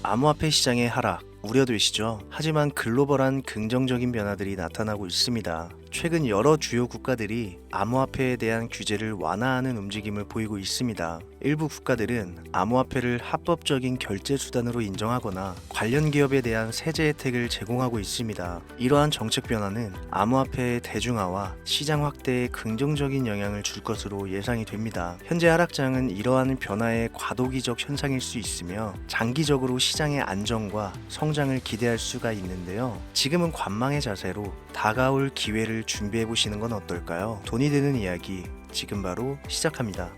암호화폐 시장의 하락 우려되시죠? 하지만 글로벌한 긍정적인 변화들이 나타나고 있습니다. 최근 여러 주요 국가들이 암호화폐에 대한 규제를 완화하는 움직임을 보이고 있습니다. 일부 국가들은 암호화폐를 합법적인 결제 수단으로 인정하거나 관련 기업에 대한 세제 혜택을 제공하고 있습니다. 이러한 정책 변화는 암호화폐의 대중화와 시장 확대에 긍정적인 영향을 줄 것으로 예상이 됩니다. 현재 하락장은 이러한 변화의 과도기적 현상일 수 있으며 장기적으로 시장의 안정과 성장을 기대할 수가 있는데요. 지금은 관망의 자세로 다가올 기회를 준비해 보시는 건 어떨까요? 돈이 되는 이야기 지금 바로 시작합니다.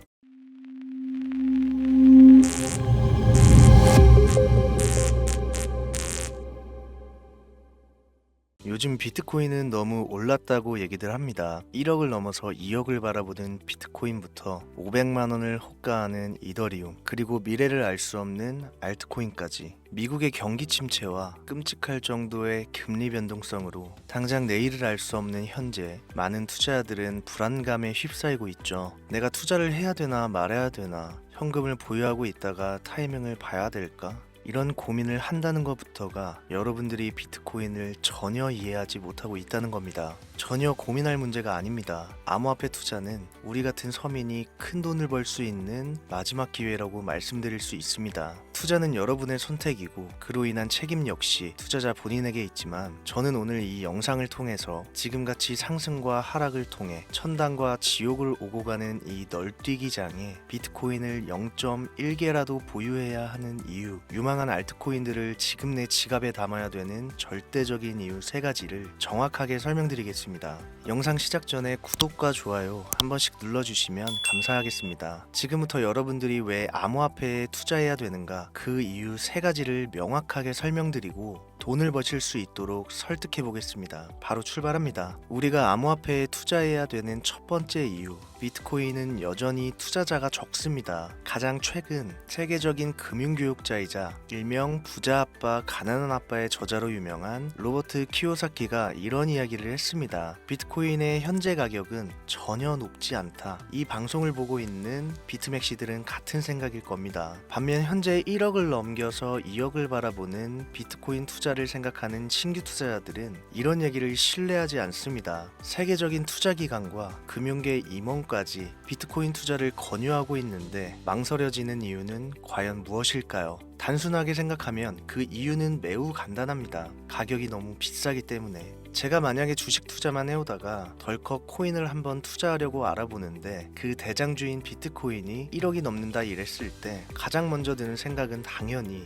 요즘 비트코인은 너무 올랐다고 얘기들 합니다. 1억을 넘어서 2억을 바라보는 비트코인부터 500만 원을 호가하는 이더리움, 그리고 미래를 알 수 없는 알트코인까지 미국의 경기 침체와 끔찍할 정도의 금리 변동성으로 당장 내일을 알 수 없는 현재, 많은 투자자들은 불안감에 휩싸이고 있죠. 내가 투자를 해야 되나 말아야 되나, 현금을 보유하고 있다가 타이밍을 봐야 될까? 이런 고민을 한다는 것부터가 여러분들이 비트코인을 전혀 이해하지 못하고 있다는 겁니다. 전혀 고민할 문제가 아닙니다. 암호화폐 투자는 우리 같은 서민이 큰 돈을 벌 수 있는 마지막 기회라고 말씀드릴 수 있습니다. 투자는 여러분의 선택이고 그로 인한 책임 역시 투자자 본인에게 있지만, 저는 오늘 이 영상을 통해서 지금같이 상승과 하락을 통해 천당과 지옥을 오고 가는 이 널뛰기장에 비트코인을 0.1개라도 보유해야 하는 이유, 유망한 알트코인들을 지금 내 지갑에 담아야 되는 절대적인 이유 3가지를 정확하게 설명드리겠습니다. 영상 시작 전에 구독과 좋아요 한 번씩 눌러주시면 감사하겠습니다. 지금부터 여러분들이 왜 암호화폐에 투자해야 되는가, 그 이유 3가지를 명확하게 설명드리고 돈을 버실 수 있도록 설득해 보겠습니다. 바로 출발합니다. 우리가 암호화폐에 투자해야 되는 첫 번째 이유, 비트코인은 여전히 투자자가 적습니다. 가장 최근 세계적인 금융교육자이자 일명 부자 아빠 가난한 아빠의 저자로 유명한 로버트 키요사키가 이런 이야기를 했습니다. 비트코인의 현재 가격은 전혀 높지 않다. 이 방송을 보고 있는 비트맥시들은 같은 생각일 겁니다. 반면 현재 1억을 넘겨서 2억을 바라보는 비트코인 투자를 생각하는 신규 투자자들은 이런 얘기를 신뢰하지 않습니다. 세계적인 투자기관과 금융계 임원까지 비트코인 투자를 권유하고 있는데 망설여지는 이유는 과연 무엇일까요? 단순하게 생각하면 그 이유는 매우 간단합니다. 가격이 너무 비싸기 때문에. 제가 만약에 주식 투자만 해오다가 덜컥 코인을 한번 투자하려고 알아보는데 그 대장주인 비트코인이 1억이 넘는다 이랬을 때 가장 먼저 드는 생각은 당연히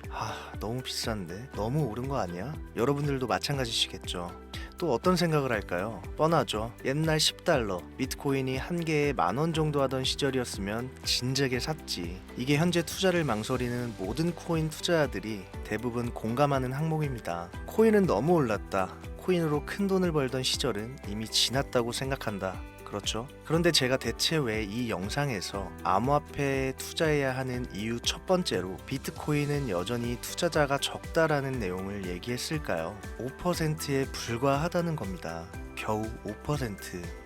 너무 비싼데? 너무 오른 거 아니야? 여러분들도 마찬가지시겠죠. 또 어떤 생각을 할까요? 뻔하죠. 옛날 10달러, 비트코인이 한 개에 10,000원 정도 하던 시절이었으면 진작에 샀지. 이게 현재 투자를 망설이는 모든 코인 투자자들이 대부분 공감하는 항목입니다. 코인은 너무 올랐다. 코인으로 큰 돈을 벌던 시절은 이미 지났다고 생각한다. 그렇죠? 그런데 제가 대체 왜 이 영상에서 암호화폐에 투자해야 하는 이유 첫 번째로 비트코인은 여전히 투자자가 적다라는 내용을 얘기했을까요? 5%에 불과하다는 겁니다. 겨우 5%.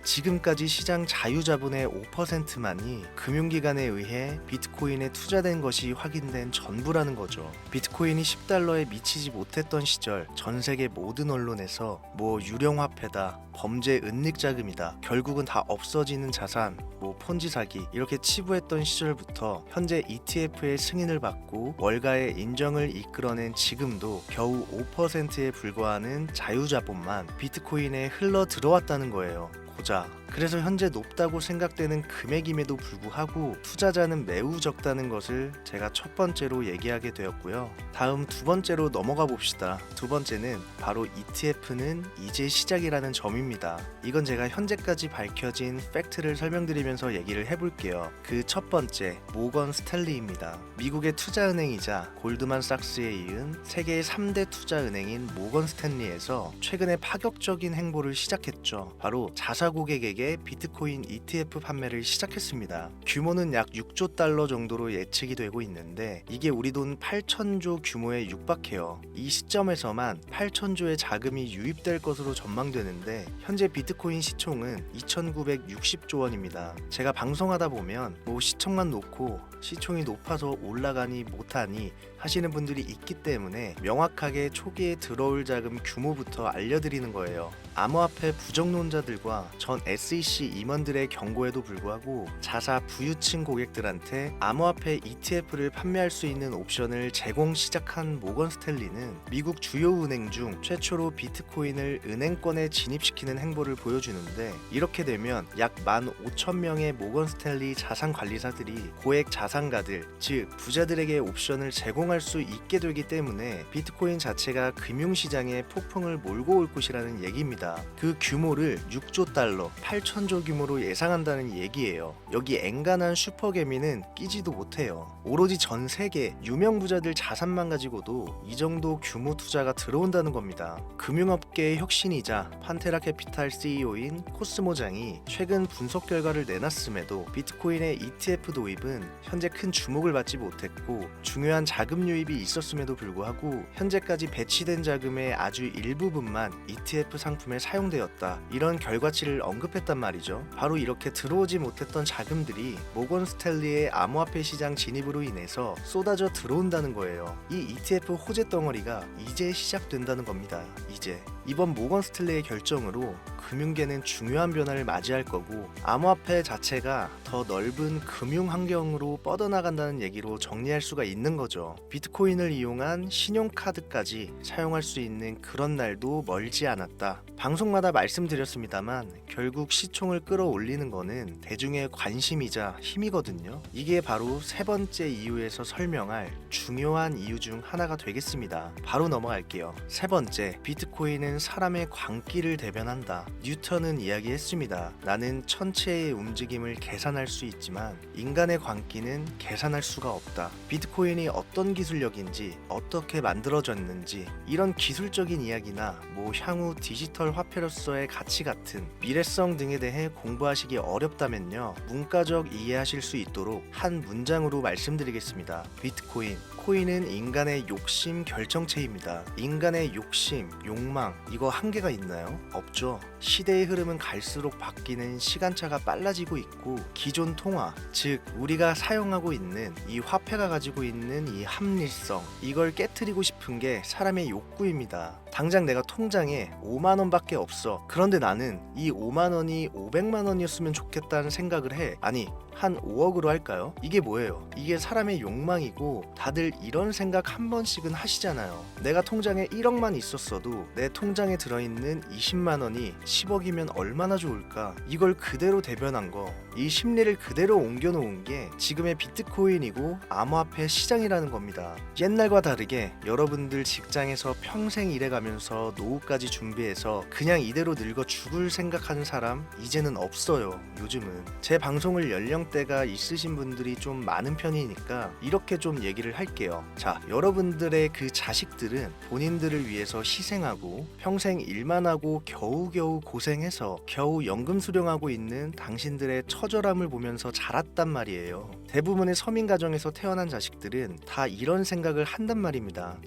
지금까지 시장 자유자본의 5%만이 금융기관에 의해 비트코인에 투자된 것이 확인된 전부라는 거죠. 비트코인이 10달러에 미치지 못했던 시절 전 세계 모든 언론에서 유령화폐다, 범죄 은닉자금이다, 결국은 다 없어지는 자산, 폰지 사기 이렇게 치부했던 시절부터 현재 ETF의 승인을 받고 월가의 인정을 이끌어낸 지금도 겨우 5%에 불과하는 자유자본만 비트코인에 흘러 들어왔다는 거예요. 고작. 그래서 현재 높다고 생각되는 금액임에도 불구하고 투자자는 매우 적다는 것을 제가 첫 번째로 얘기하게 되었고요. 다음 두 번째로 넘어가 봅시다. 두 번째는 바로 ETF는 이제 시작이라는 점입니다. 이건 제가 현재까지 밝혀진 팩트를 설명드리면서 얘기를 해볼게요. 그 첫 번째, 모건 스탠리입니다. 미국의 투자은행이자 골드만삭스에 이은 세계의 3대 투자은행인 모건 스탠리에서 최근에 파격적인 행보를 시작했죠. 바로 자사 고객에게 비트코인 ETF 판매를 시작했습니다. 규모는 약 6조 달러 정도로 예측이 되고 있는데 이게 우리 돈 8천조 규모에 육박해요. 이 시점에서만 8천조의 자금이 유입될 것으로 전망되는데 현재 비트코인 시총은 2,960조 원입니다. 제가 방송하다 보면 뭐 시총만 놓고 시총이 높아서 올라가니 못하니 하시는 분들이 있기 때문에 명확하게 초기에 들어올 자금 규모부터 알려드리는 거예요. 암호화폐 부정론자들과 전 SEC 임원들의 경고에도 불구하고 자사 부유층 고객들한테 암호화폐 ETF를 판매할 수 있는 옵션을 제공 시작한 모건 스탠리는 미국 주요 은행 중 최초로 비트코인을 은행권에 진입시키는 행보를 보여주는데, 이렇게 되면 약 15,000명의 모건 스탠리 자산 관리사들이 고액 자산가들, 즉 부자들에게 옵션을 제공할 수 있게 되기 때문에 비트코인 자체가 금융시장에 폭풍을 몰고 올 것이라는 얘기입니다. 그 규모를 6조 달러, 8천조 규모로 예상한다는 얘기예요. 여기 엔간한 슈퍼개미는 끼지도 못해요. 오로지 전 세계 유명 부자들 자산만 가지고도 이 정도 규모 투자가 들어온다는 겁니다. 금융업계의 혁신이자 판테라 캐피탈 CEO인 코스모장이 최근 분석 결과를 내놨음에도 비트코인의 ETF 도입은 현재 큰 주목을 받지 못했고, 중요한 자금 유입이 있었음에도 불구하고 현재까지 배치된 자금의 아주 일부분만 ETF 상품에 사용되었다, 이런 결과치를 언급했단 말이죠. 바로 이렇게 들어오지 못했던 자금들이 모건 스탠리의 암호화폐 시장 진입으로 인해서 쏟아져 들어온다는 거예요. 이 ETF 호재 덩어리가 이제 시작된다는 겁니다. 이제 이번 모건 스탠리의 결정으로 금융계는 중요한 변화를 맞이할 거고, 암호화폐 자체가 더 넓은 금융 환경으로 뻗어나간다는 얘기로 정리할 수가 있는 거죠. 비트코인을 이용한 신용카드까지 사용할 수 있는 그런 날도 멀지 않았다. 방송마다 말씀드렸습니다만 결국 시총을 끌어올리는 거는 대중의 관심이자 힘이거든요. 이게 바로 세 번째 이유에서 설명할 중요한 이유 중 하나가 되겠습니다. 바로 넘어갈게요. 세 번째, 비트코인은 사람의 광기를 대변한다. 뉴턴은 이야기했습니다. 나는 천체의 움직임을 계산할 수 있지만 인간의 광기는 계산할 수가 없다. 비트코인이 어떤 기술력인지, 어떻게 만들어졌는지, 이런 기술적인 이야기나 향후 디지털 화폐로서의 가치 같은 미래성 등에 대해 공부하시기 어렵다면요, 문과적 이해하실 수 있도록 한 문장으로 말씀드리겠습니다. 비트코인, 코인은 인간의 욕심 결정체입니다. 인간의 욕심, 욕망, 이거 한계가 있나요? 없죠. 시대의 흐름은 갈수록 바뀌는 시간차가 빨라지고 있고, 기존 통화, 즉 우리가 사용하고 있는 이 화폐가 가지고 있는 이 합리성, 이걸 깨트리고 싶은 게 사람의 욕구입니다. 당장 내가 통장에 5만 원밖에 없어. 그런데 나는 이 5만 원이 500만 원이었으면 좋겠다는 생각을 해. 아니, 한 5억으로 할까요? 이게 뭐예요? 이게 사람의 욕망이고, 다들 이런 생각 한 번씩은 하시잖아요. 내가 통장에 1억만 있었어도 내 통장에 들어있는 20만 원이 10억이면 얼마나 좋을까? 이걸 그대로 대변한 거, 이 심리를 그대로 옮겨놓은 게 지금의 비트코인이고 암호화폐 시장이라는 겁니다. 옛날과 다르게 여러분들 직장에서 평생 일해가면서 노후까지 준비해서 그냥 이대로 늙어 죽을 생각하는 사람 이제는 없어요. 요즘은 제 방송을 연령대가 있으신 분들이 좀 많은 편이니까 이렇게 좀 얘기를 할게요. 자, 여러분들의 그 자식들은 본인들을 위해서 희생하고 평생 일만 하고 겨우겨우 고생해서 겨우 연금 수령하고 있는 당신들의 처절함을 보면서 자랐단 말이에요. 대부분의 서민 가정에서 태어난 자식들은 다 이런 생각을 한단 말입니다.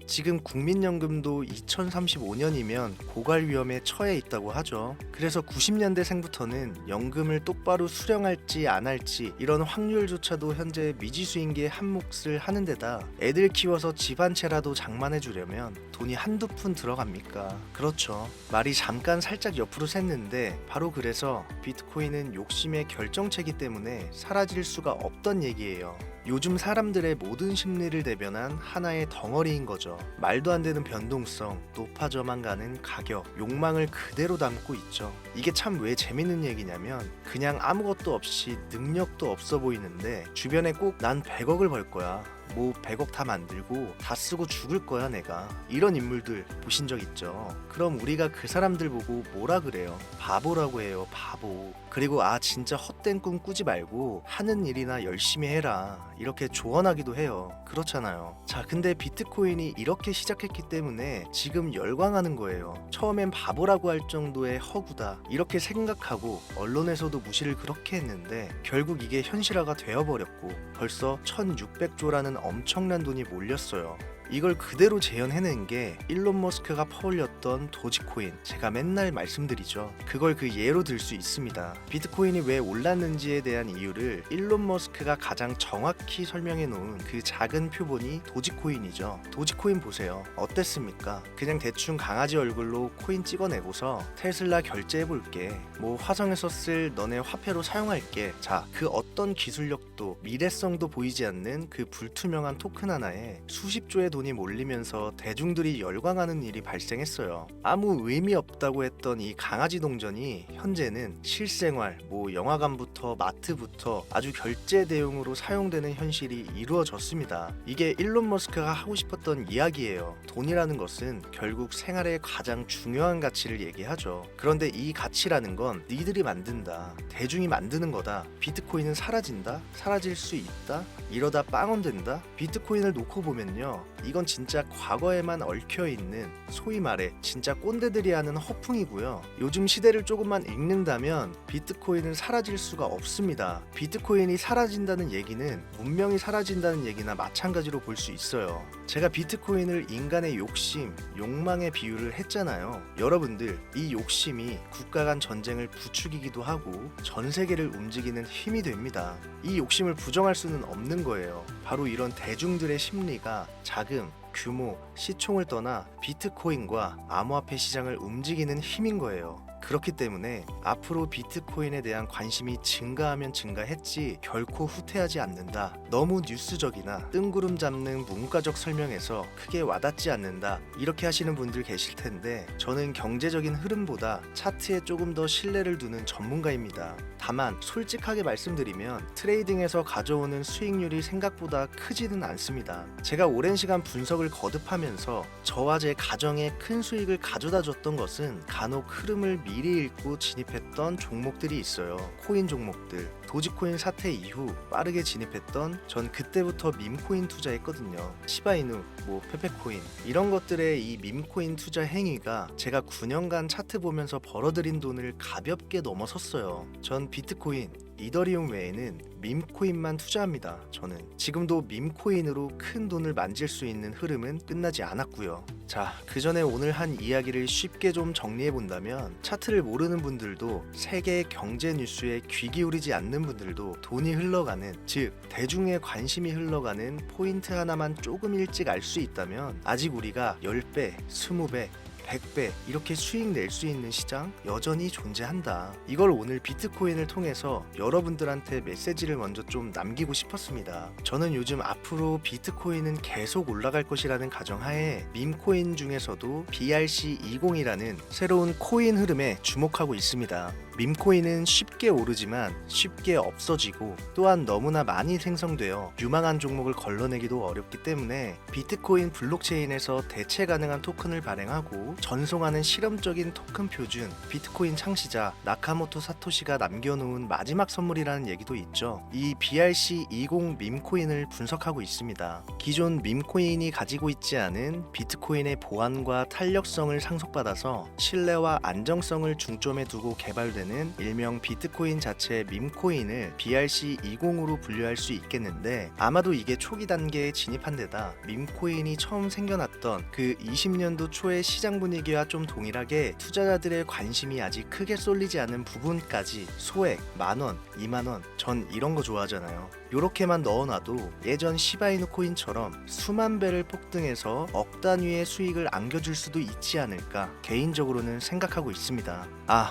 지금 국민연금도 2035년이면 고갈 위험에 처해 있다고 하죠. 그래서 90년대생부터는 연금을 똑바로 수령할지 안 할지 이런 확률조차도 현재 미지수인 게 한 몫을 하는 데다, 애들 키워서 집 한 채라도 장만해 주려면 돈이 한두 푼 들어갑니까? 그렇죠. 말이 잠깐 살짝 옆으로 샜는데 바로 그래서 비트코인은 욕심의 결정체이기 때문에 사라질 수가 없던 얘기예요. 요즘 사람들의 모든 심리를 대변한 하나의 덩어리인 거죠. 말도 안 되는 변동성, 높아져만 가는 가격, 욕망을 그대로 담고 있죠. 이게 참 왜 재밌는 얘기냐면, 그냥 아무것도 없이 능력도 없어 보이는데 주변에 꼭 난 100억을 벌 거야, 100억 다 만들고 다 쓰고 죽을 거야 내가, 이런 인물들 보신 적 있죠? 그럼 우리가 그 사람들 보고 뭐라 그래요? 바보라고 해요, 바보. 그리고 진짜 헛된 꿈 꾸지 말고 하는 일이나 열심히 해라, 이렇게 조언하기도 해요. 그렇잖아요. 자, 근데 비트코인이 이렇게 시작했기 때문에 지금 열광하는 거예요. 처음엔 바보라고 할 정도의 허구다, 이렇게 생각하고 언론에서도 무시를 그렇게 했는데 결국 이게 현실화가 되어버렸고, 벌써 1600조라는 엄청난 돈이 몰렸어요. 이걸 그대로 재현해낸 게 일론 머스크가 퍼올렸던 도지코인, 제가 맨날 말씀드리죠. 그걸 그 예로 들 수 있습니다. 비트코인이 왜 올랐는지에 대한 이유를 일론 머스크가 가장 정확히 설명해 놓은 그 작은 표본이 도지코인이죠. 도지코인 보세요. 어땠습니까? 그냥 대충 강아지 얼굴로 코인 찍어내고서 테슬라 결제해볼게, 뭐 화성에서 쓸 너네 화폐로 사용할게, 자, 그 어떤 기술력도 미래성도 보이지 않는 그 불투명한 토큰 하나에 수십 조의 돈이 몰리면서 대중들이 열광하는 일이 발생했어요. 아무 의미 없다고 했던 이 강아지 동전이 현재는 실생활, 뭐 영화관부터 마트부터 아주 결제 대용으로 사용되는 현실이 이루어졌습니다. 이게 일론 머스크가 하고 싶었던 이야기예요. 돈이라는 것은 결국 생활의 가장 중요한 가치를 얘기하죠. 그런데 이 가치라는 건 니들이 만든다, 대중이 만드는 거다. 비트코인은 사라진다? 사라질 수 있다? 이러다 빵원된다? 비트코인을 놓고 보면요, 이건 진짜 과거에만 얽혀있는, 소위 말해 진짜 꼰대들이 하는 허풍이고요. 요즘 시대를 조금만 읽는다면 비트코인은 사라질 수가 없습니다. 비트코인이 사라진다는 얘기는 문명이 사라진다는 얘기나 마찬가지로 볼 수 있어요. 제가 비트코인을 인간의 욕심, 욕망에 비유를 했잖아요. 여러분들, 이 욕심이 국가 간 전쟁을 부추기기도 하고 전 세계를 움직이는 힘이 됩니다. 이 욕심을 부정할 수는 없는 거예요. 바로 이런 대중들의 심리가 자금, 규모, 시총을 떠나 비트코인과 암호화폐 시장을 움직이는 힘인 거예요. 그렇기 때문에 앞으로 비트코인에 대한 관심이 증가하면 증가했지 결코 후퇴하지 않는다. 너무 뉴스적이나 뜬구름 잡는 문과적 설명에서 크게 와닿지 않는다, 이렇게 하시는 분들 계실 텐데, 저는 경제적인 흐름보다 차트에 조금 더 신뢰를 두는 전문가입니다. 다만 솔직하게 말씀드리면 트레이딩에서 가져오는 수익률이 생각보다 크지는 않습니다. 제가 오랜 시간 분석을 거듭하면서 저와 제 가정에 큰 수익을 가져다 줬던 것은 간혹 흐름을 미리 읽고 진입했던 종목들이 있어요. 코인 종목들. 도지코인 사태 이후 빠르게 진입했던, 전 그때부터 밈코인 투자했거든요. 시바이누, 뭐 페페코인, 이런 것들의 이 밈코인 투자 행위가 제가 9년간 차트 보면서 벌어들인 돈을 가볍게 넘어섰어요. 전 비트코인, 이더리움 외에는 밈코인만 투자합니다. 저는 지금도 밈코인으로 큰 돈을 만질 수 있는 흐름은 끝나지 않았고요. 자, 그 전에 오늘 한 이야기를 쉽게 좀 정리해 본다면, 차트를 모르는 분들도, 세계 경제 뉴스에 귀 기울이지 않는 분들도 돈이 흘러가는, 즉 대중의 관심이 흘러가는 포인트 하나만 조금 일찍 알 수 있다면 아직 우리가 10배, 20배, 100배 이렇게 수익 낼 수 있는 시장 여전히 존재한다. 이걸 오늘 비트코인을 통해서 여러분들한테 메시지를 먼저 좀 남기고 싶었습니다. 저는 요즘 앞으로 비트코인은 계속 올라갈 것이라는 가정하에 밈코인 중에서도 BRC20이라는 새로운 코인 흐름에 주목하고 있습니다. 밈코인은 쉽게 오르지만 쉽게 없어지고, 또한 너무나 많이 생성되어 유망한 종목을 걸러내기도 어렵기 때문에 비트코인 블록체인에서 대체 가능한 토큰을 발행하고 전송하는 실험적인 토큰 표준, 비트코인 창시자 나카모토 사토시가 남겨놓은 마지막 선물이라는 얘기도 있죠. 이 BRC20 밈코인을 분석하고 있습니다. 기존 밈코인이 가지고 있지 않은 비트코인의 보안과 탄력성을 상속받아서 신뢰와 안정성을 중점에 두고 개발된 일명 비트코인 자체의 밈코인을 BRC20으로 분류할 수 있겠는데, 아마도 이게 초기 단계에 진입한 데다 밈코인이 처음 생겨났던 그 20년도 초의 시장 분위기와 좀 동일하게 투자자들의 관심이 아직 크게 쏠리지 않은 부분까지 소액, 만원, 2만원, 전 이런 거 좋아하잖아요. 요렇게만 넣어놔도 예전 시바이누 코인처럼 수만 배를 폭등해서 억 단위의 수익을 안겨줄 수도 있지 않을까 개인적으로는 생각하고 있습니다.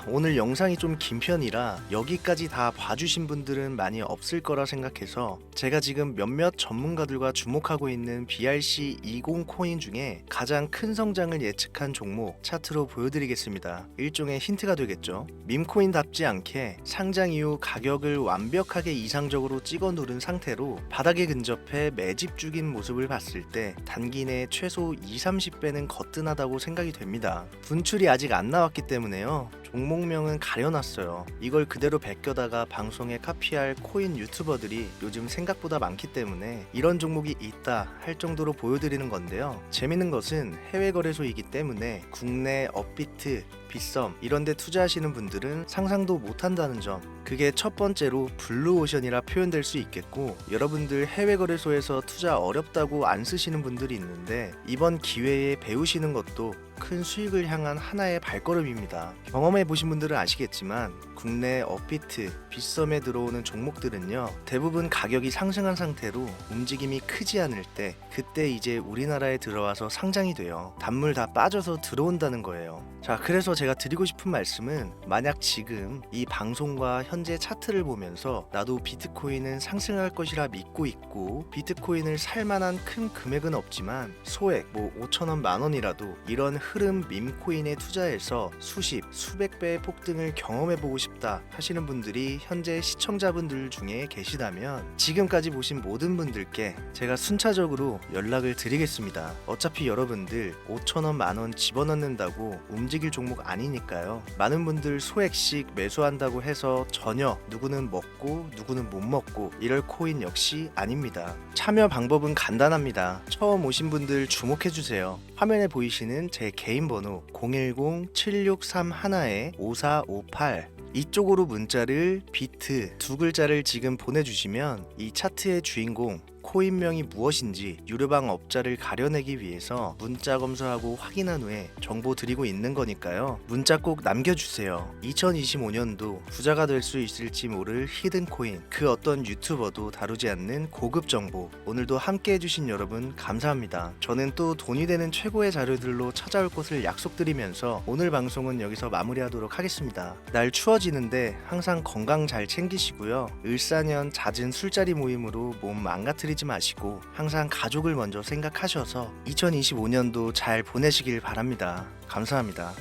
오늘 영상이 좀 긴 편이라 여기까지 다 봐주신 분들은 많이 없을 거라 생각해서 제가 지금 몇몇 전문가들과 주목하고 있는 BRC20 코인 중에 가장 큰 성장을 예측한 종목 차트로 보여드리겠습니다. 일종의 힌트가 되겠죠. 밈코인답지 않게 상장 이후 가격을 완벽하게 이상적으로 찍어 누른 상태로 바닥에 근접해 매집 중인 모습을 봤을 때 단기 내에 최소 20-30배는 거뜬하다고 생각이 됩니다. 분출이 아직 안 나왔기 때문에요. 종목명은 가려놨어요. 이걸 그대로 베껴다가 방송에 카피할 코인 유튜버들이 요즘 생각보다 많기 때문에 이런 종목이 있다 할 정도로 보여드리는 건데요. 재밌는 것은 해외 거래소이기 때문에 국내 업비트, 빗썸 이런 데 투자하시는 분들은 상상도 못한다는 점, 그게 첫 번째로 블루오션이라 표현될 수 있겠고, 여러분들 해외 거래소에서 투자 어렵다고 안 쓰시는 분들이 있는데 이번 기회에 배우시는 것도 큰 수익을 향한 하나의 발걸음입니다. 경험해 보신 분들은 아시겠지만 국내 업비트, 빗썸에 들어오는 종목들은요, 대부분 가격이 상승한 상태로 움직임이 크지 않을 때, 그때 이제 우리나라에 들어와서 상장이 돼요. 단물 다 빠져서 들어온다는 거예요. 자, 그래서 제가 드리고 싶은 말씀은, 만약 지금 이 방송과 현재 차트를 보면서 나도 비트코인은 상승할 것이라 믿고 있고 비트코인을 살 만한 큰 금액은 없지만 소액 5천원 만원이라도 이런 흐름 밈코인에 투자해서 수십, 수백 배의 폭등을 경험해보고 싶다 하시는 분들이 현재 시청자분들 중에 계시다면 지금까지 보신 모든 분들께 제가 순차적으로 연락을 드리겠습니다. 어차피 여러분들 5천원 만원 집어넣는다고 움직일 종목 아니니까요. 많은 분들 소액씩 매수한다고 해서 전혀 누구는 먹고 누구는 못 먹고 이럴 코인 역시 아닙니다. 참여 방법은 간단합니다. 처음 오신 분들 주목해주세요. 화면에 보이시는 제 개인 번호 010-7631-5458, 이쪽으로 문자를 비트 두 글자를 지금 보내주시면 이 차트의 주인공 코인명이 무엇인지 유료방 업자를 가려내기 위해서 문자 검수하고 확인한 후에 정보 드리고 있는 거니까요. 문자 꼭 남겨주세요. 2025년도 부자가 될 수 있을지 모를 히든코인, 그 어떤 유튜버도 다루지 않는 고급 정보, 오늘도 함께 해주신 여러분 감사합니다. 저는 또 돈이 되는 최고의 자료들로 찾아올 것을 약속드리면서 오늘 방송은 여기서 마무리하도록 하겠습니다. 날 추워지는데 항상 건강 잘 챙기시고요. 을사년 잦은 술자리 모임으로 몸 망가뜨리지 마시고 항상 가족을 먼저 생각하셔서 2025년도 잘 보내시길 바랍니다. 감사합니다.